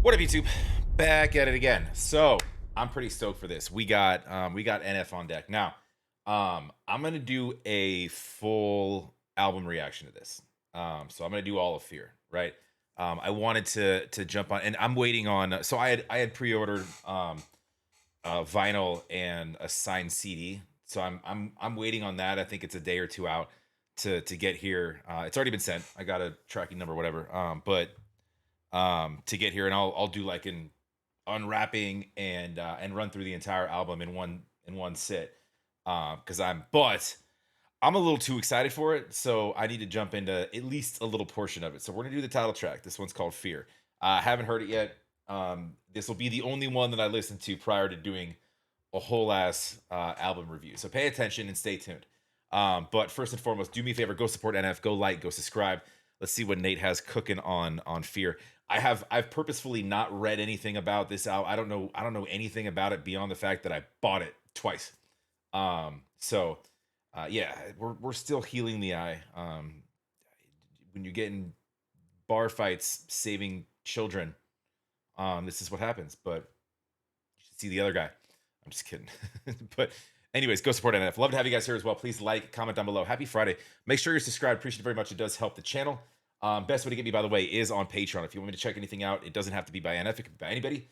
What up, YouTube? Back at it again. So I'm pretty stoked for this. We got NF on deck now. I'm gonna do a full album reaction to this. So I'm gonna do all of Fear, right? I wanted to jump on, and I'm waiting on. So I had pre-ordered vinyl and a signed CD. So I'm waiting on that. I think it's a day or two out to get here. It's already been sent. I got a tracking number, whatever. But to get here, and I'll do like an unwrapping and run through the entire album in one sit. Because I'm a little too excited for it, so I need to jump into at least a little portion of it. So we're gonna do the title track. This one's called Fear. I haven't heard it yet. This will be the only one that I listened to prior to doing a whole ass album review. So pay attention and stay tuned. But first and foremost, do me a favor, go support NF, go like, go subscribe. Let's see what Nate has cooking on Fear. I've purposefully not read anything about this album. I don't know anything about it beyond the fact that I bought it twice. So yeah, we're still healing the eye. When you get in bar fights saving children, this is what happens. But you should see the other guy. I'm just kidding. But anyways, go support NF. Love to have you guys here as well. Please like, comment down below. Happy Friday. Make sure you're subscribed. Appreciate it very much. It does help the channel. Best way to get me, by the way, is on Patreon. If you want me to check anything out, it doesn't have to be by NF. It can be by anybody.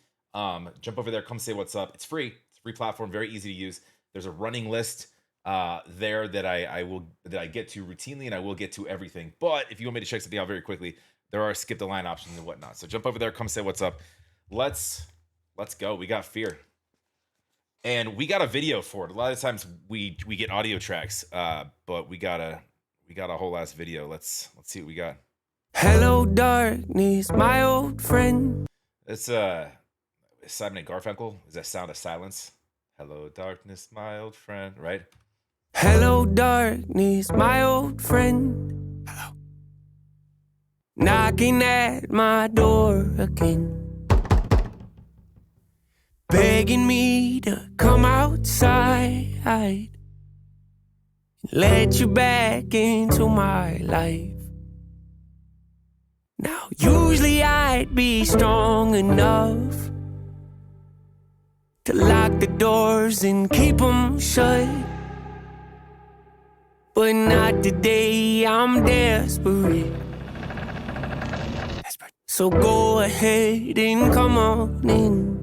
Jump over there. Come say what's up. It's free. It's a free platform. Very easy to use. There's a running list there that I get to routinely, and I will get to everything. But if you want me to check something out very quickly, there are skip the line options and whatnot. So jump over there. Come say what's up. Let's go. We got Fear. And we got a video for it. A lot of times we get audio tracks, but we got a whole ass video. Let's see what we got. Hello, darkness, my old friend. It's Simon and Garfunkel. Is that Sound of Silence? Hello, darkness, my old friend. Right? Hello, darkness, my old friend. Hello. Knocking at my door again, begging me to come outside, let you back into my life. Now, usually I'd be strong enough to lock the doors and keep them shut, but not today. I'm desperate. So go ahead and come on in.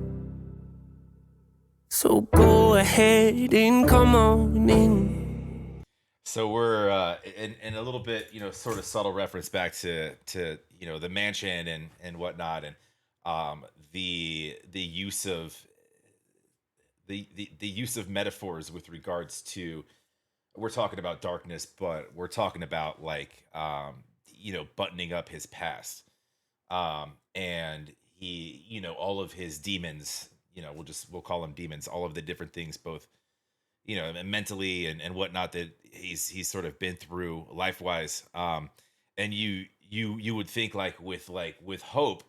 So go ahead and come on in. So we're in a little bit, sort of subtle reference back to the mansion and whatnot, and the use of the use of metaphors with regards to, we're talking about darkness, but we're talking about like buttoning up his past, and he, all of his demons, we'll call them demons, all of the different things, both mentally and whatnot, that he's sort of been through life wise. And you would think with hope,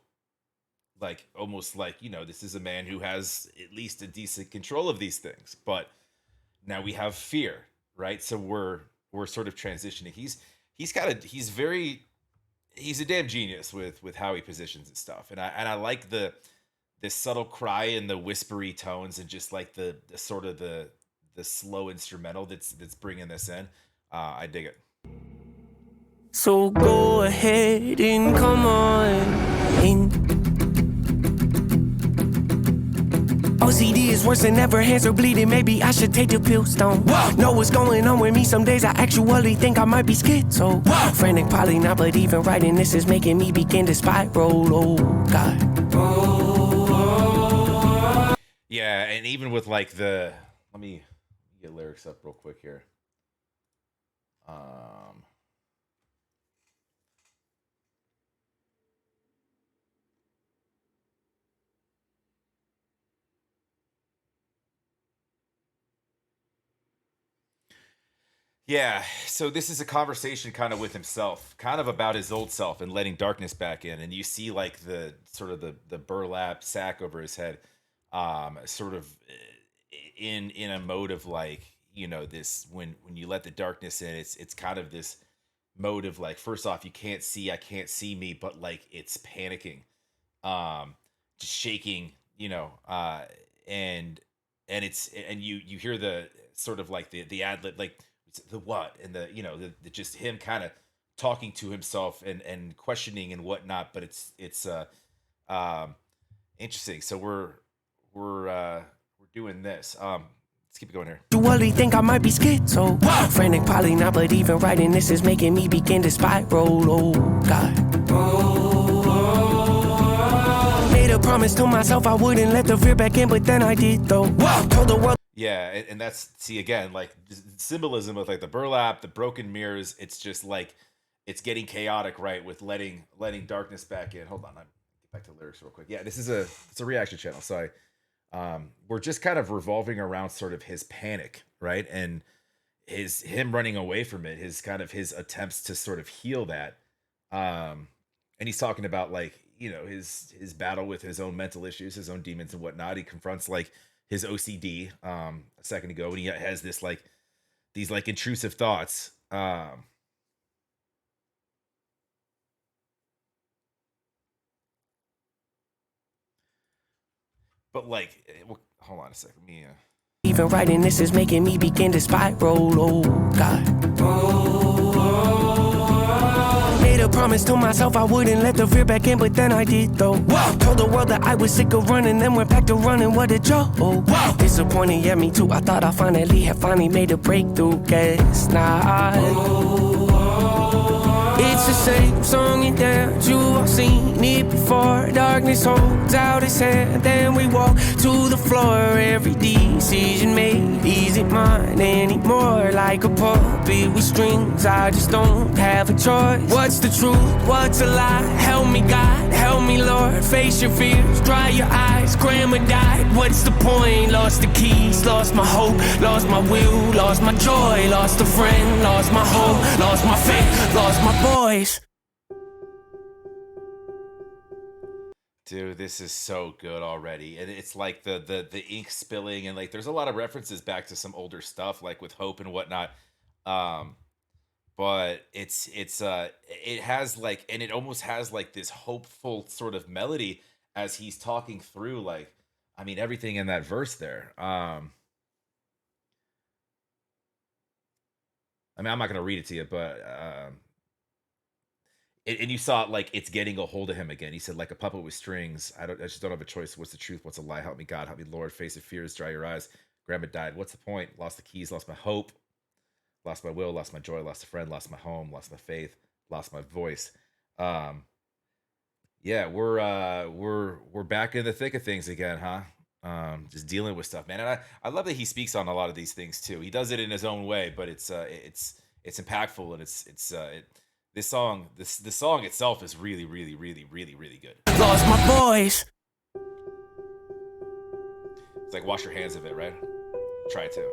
like almost like, this is a man who has at least a decent control of these things. But now we have Fear, right? So we're sort of transitioning. He's a damn genius with how he positions and stuff. And I like this subtle cry and the whispery tones, and just like the sort of the slow instrumental that's bringing this in. I dig it. So go ahead and come on in. OCD is worse than ever, hands are bleeding, maybe I should take the pills, don't know what's going on with me. Some days I actually think I might be schizo. Frantic, probably not, but even writing this is making me begin to spiral. Oh God. Yeah, and even with like let me get lyrics up real quick here. Yeah, so this is a conversation kind of with himself, kind of about his old self and letting darkness back in. And you see like the sort of the burlap sack over his head, sort of in a mode of like, this, when you let the darkness in, it's kind of this mode of like, first off, I can't see me, but like it's panicking. Um, just shaking, and you hear the sort of like the ad lib, like the what and the just him kind of talking to himself and questioning and whatnot. But it's um interesting. So we're doing this. Let's keep it going here. You only think I might be schizo. Frantic, probably not, but even writing this is making me begin to spiral. Oh, God. Made a promise to myself I wouldn't let the fear back in, but then I did, though. Told the world. Yeah, and that's, see, again, like symbolism of like the burlap, the broken mirrors. It's just like it's getting chaotic, right? With letting darkness back in. Hold on, I'm get back to the lyrics real quick. Yeah, it's a reaction channel, so we're just kind of revolving around sort of his panic, right? And him running away from it, his attempts to sort of heal that. And he's talking about like, his battle with his own mental issues, his own demons and whatnot. He confronts like his OCD a second ago, and he has this like these like intrusive thoughts. But like, hold on a second. Let me. Even writing this is making me begin to spiral. Oh, God. Made a promise to myself I wouldn't let the fear back in, but then I did, though. Told the world that I was sick of running, then went back to running. What a joke. Disappointed, yeah, me too. I thought I finally made a breakthrough. Guess not. It's the same song and dance, you all seen it before. Darkness holds out its hand, then we walk to the floor. Every decision made isn't mine anymore. Like a puppet with strings, I just don't have a choice. What's the truth, what's a lie? Help me God, help me Lord. Face your fears, dry your eyes. Grandma died, what's the point? Lost the keys, lost my hope, lost my will, lost my joy, lost a friend, lost my hope, lost my faith, lost my boys. Dude, this is so good already. And it's like the ink spilling, and like there's a lot of references back to some older stuff like with Hope and whatnot. Um but it has like, and it almost has like this hopeful sort of melody as he's talking through, like, I mean, everything in that verse there. I mean, I'm not gonna read it to you, but and you saw it, like it's getting a hold of him again. He said, like a puppet with strings. I just don't have a choice. What's the truth? What's a lie? Help me, God. Help me, Lord. Face of fears. Dry your eyes. Grandma died. What's the point? Lost the keys. Lost my hope. Lost my will. Lost my joy. Lost a friend. Lost my home. Lost my faith. Lost my voice. Um, yeah, we're back in the thick of things again, huh? Just dealing with stuff, man. And I love that he speaks on a lot of these things too. He does it in his own way, but it's impactful, and the song itself is really, really, really, really, really good. Lost my boys. It's like wash your hands of it, right? Try to.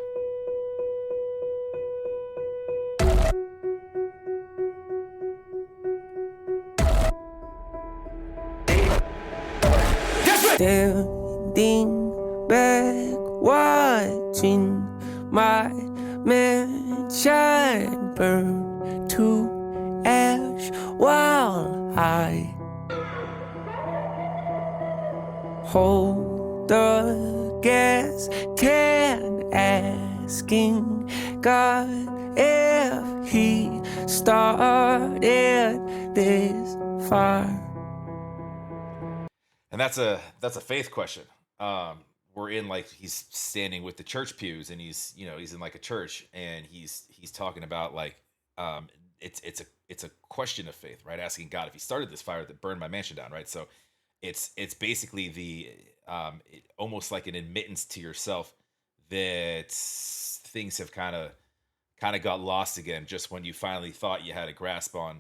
Standing back, watching my mansion burn to ash while I hold the gas can, asking God if he started this fire. And that's a faith question. We're in, like, he's standing with the church pews, and he's in like a church, and he's talking about like it's a question of faith, right? Asking God if he started this fire that burned my mansion down, right? So it's basically almost like an admittance to yourself that things have kind of got lost again just when you finally thought you had a grasp on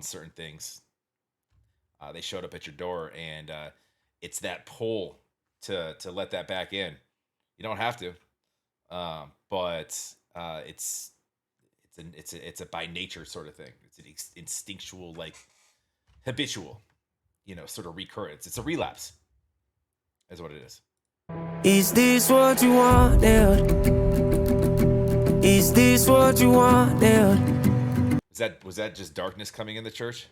certain things. They showed up at your door, and it's that pull to let that back in. You don't have to, but it's a by nature sort of thing. It's an instinctual, like habitual, sort of recurrence. It's a relapse, is what it is. Is this what you wanted? Is this what you wanted? Was that just darkness coming in the church?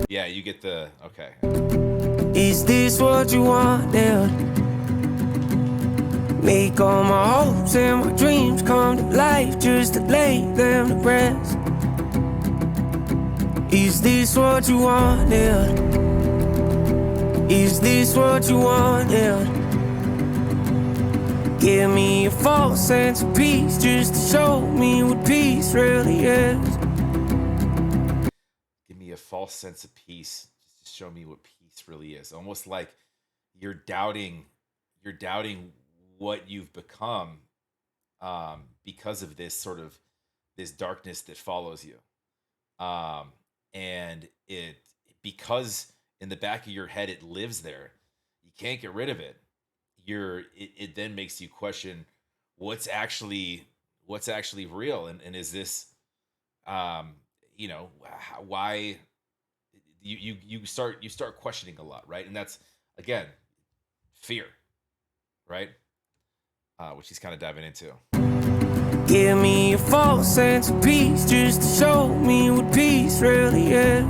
Yeah, you get the okay. Is Is this what you wanted? Make all my hopes and my dreams come to life just to lay them to rest. Is this what you wanted? Is this what you wanted? Give me a false sense of peace just to show me what peace really is. Give me a false sense of peace just to show me what peace really is. Almost like you're doubting what you've become because of this sort of this darkness that follows you. And it because in the back of your head it lives there, you can't get rid of it. It then makes you question what's actually real, and is this why you start questioning a lot, right? And that's again fear, right? Which he's kind of diving into. Give me a false sense of peace just to show me what peace really is.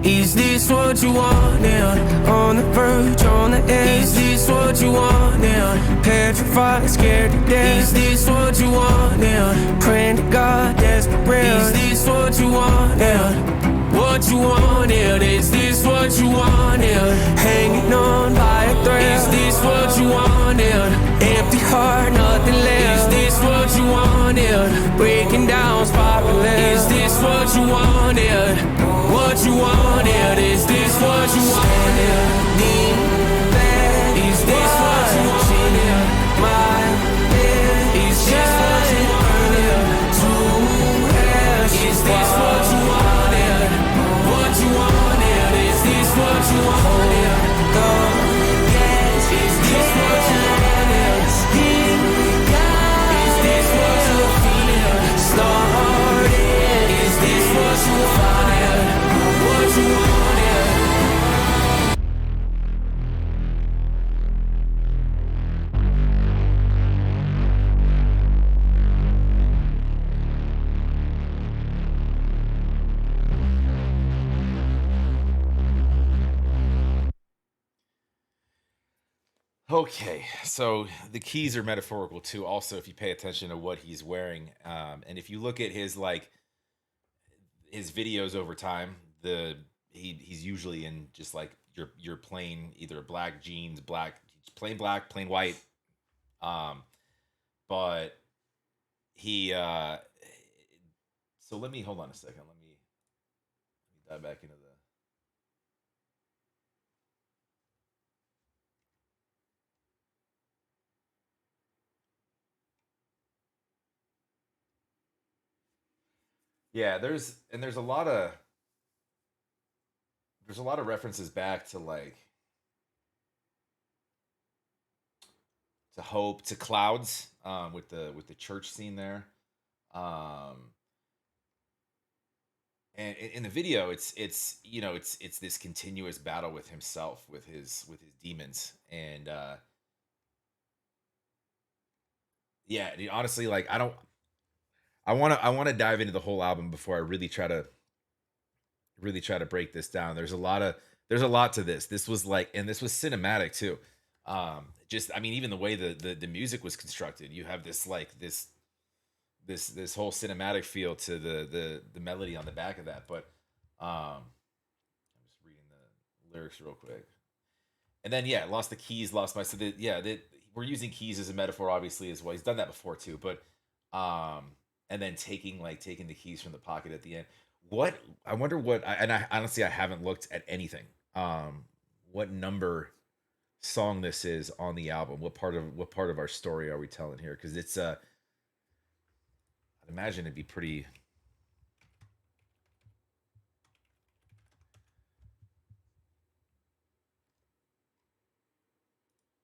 Is this what you wanted? On the verge, on the edge. Is this what you wanted? Petrified, scared to death. Is this what you wanted? Praying to God, desperate. Is this what you wanted? What you wanted? Is this what you wanted? Hanging on by a thread. Is this what you wanted? Empty heart, nothing left. Is this what you wanted? Breaking down, spiraling. Is this what you wanted? What you wanted? Is this what you wanted? Is this what you wanted? My head is this what you wanted? To ask. Is this what you wanted? What you wanted? Is this what you wanted? Yes. Is this what you wanted? Is this what you wanted? Started. Is this what you wanted? What you wanted? Okay, so the keys are metaphorical too. Also, if you pay attention to what he's wearing, and if you look at his his videos over time, he's usually in just like your plain either black jeans, plain black, plain white. But he so let me hold on a second. Let me dive back into the. Yeah, there's a lot of references back to like to hope, to clouds, with the church scene there. Um, and in the video, it's this continuous battle with himself, with his demons, and yeah, dude, honestly, like I don't, I want to dive into the whole album before I really try to break this down. There's a lot to this. This was like, and this was cinematic too. Just I mean, even the way the music was constructed, you have this like this whole cinematic feel to the melody on the back of that. But I'm just reading the lyrics real quick. And then yeah, lost the keys, lost my we're using keys as a metaphor obviously as well. He's done that before too, but and then taking the keys from the pocket at the end. What I wonder and I honestly I haven't looked at anything. What number song this is on the album? What part of our story are we telling here? Because it's I'd imagine it'd be pretty.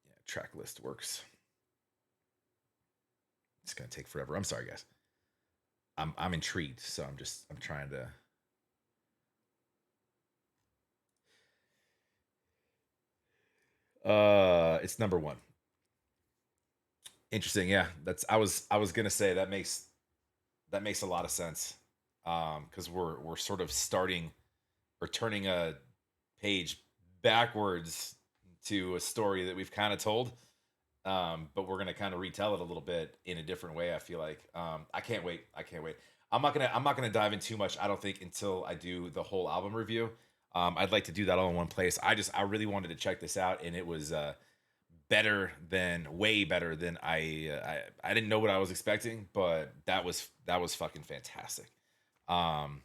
Yeah, track list works. It's gonna take forever. I'm sorry, guys. I'm intrigued, so I'm trying to. It's number one. Interesting. Yeah, that's I was gonna say that makes a lot of sense. Because we're sort of starting or turning page backwards to a story that we've kind of told. But we're gonna kind of retell it a little bit in a different way. I feel like I can't wait. I can't wait. I'm not gonna dive in too much. I don't think until I do the whole album review. I'd like to do that all in one place. I really wanted to check this out, and it was better than way better than I didn't know what I was expecting, but that was fucking fantastic. Um,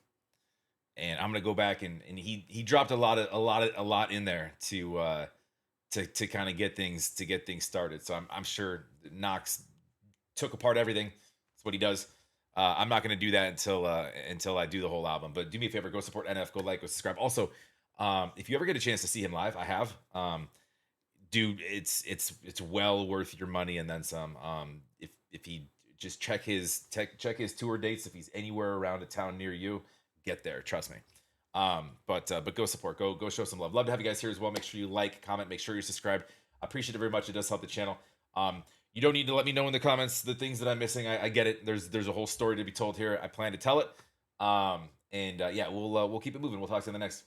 and I'm gonna go back and he dropped a lot in there to kind of get things started. So I'm sure Knox took apart everything. That's what he does. I'm not going to do that until I do the whole album. But do me a favor, go support NF, go like, go subscribe. Also, if you ever get a chance to see him live, I have. Dude, it's well worth your money and then some. If he just check his tour dates, if he's anywhere around a town near you, get there. Trust me. But go support, go show some love. Love to have you guys here as well. Make sure you like, comment, make sure you're subscribed. I appreciate it very much. It does help the channel. You don't need to let me know in the comments the things that I'm missing. I get it. There's a whole story to be told here. I plan to tell it. And yeah, we'll keep it moving. We'll talk to you in the next.